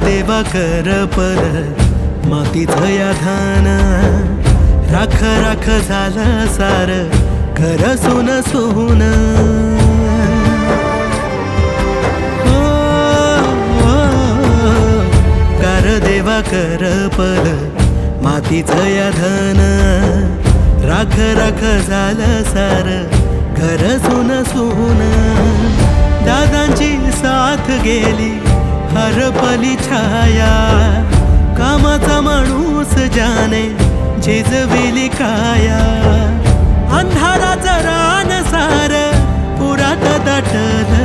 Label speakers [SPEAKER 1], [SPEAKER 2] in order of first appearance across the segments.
[SPEAKER 1] देवा कर पर मातीचं या धान राख राख झालं सार घर सुन सुन कर देवा कर पर मातीचं या धन राख राख झालं सार घर सुन सुन दादांची साथ गेली हरपली छाया कामाचा माणूस जाने झिजविली काया अंधाराचं रान सार पुरात दाटलं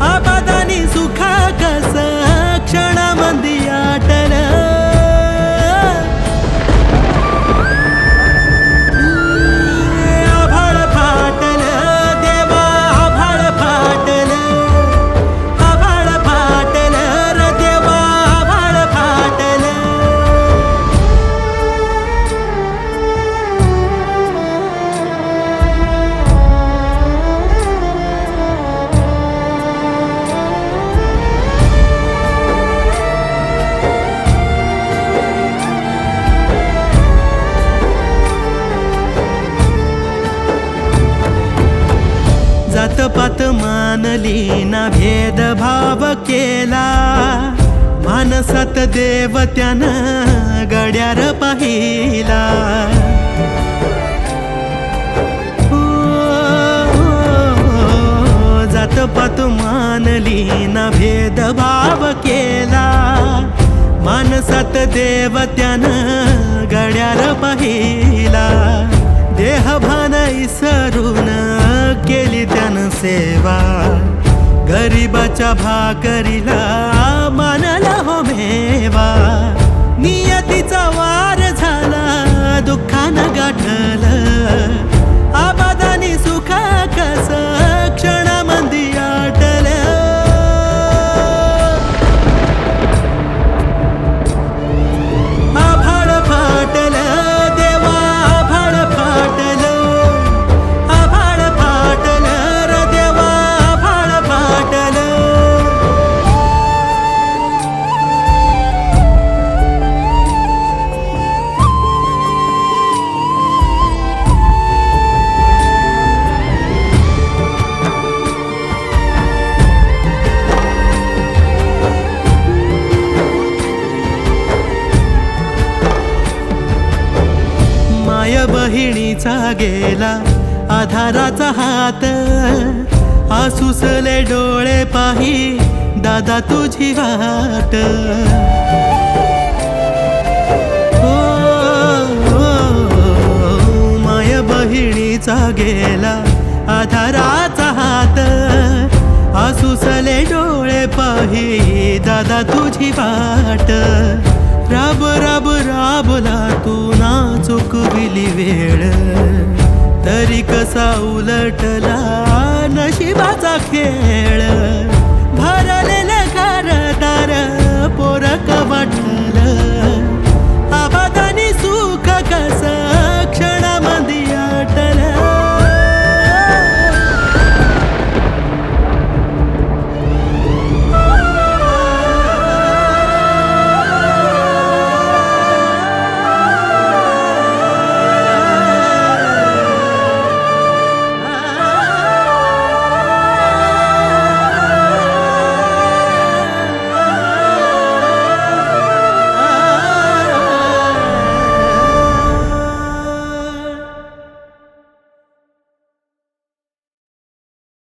[SPEAKER 1] आबादानी सुखा कस क्षणामंदी आटलं जातपात मानली ना भेदभाव केला मानसात देव त्यानं गड्यार पाहिला जातपात मानली ना भेदभाव केला मानसात देव त्यानं गड्यार पाहिला देहभान इसरून केली त्यानं सेवा गरीबाच्या भाकरीला मानला हो मेवा नियतीचा वार झाला दुःखानं गाठलं आबादानी सुखा कस क्षणामंदी आटलं आभाळ फाटलं देवा आभाळ फाटलं बहिणीचा गेला आधाराचा हात आसुसले डोळे पाही दादा तुझी वाट माय बहिणीचा गेला आधाराचा हात आसुसले डोळे पाही दादा तुझी वाट राब राब राबला तू ना चुकविली वेळ तरी कसा उलटला नशिबाचा खेळ भरलेलं घरदार पोरक वाटलं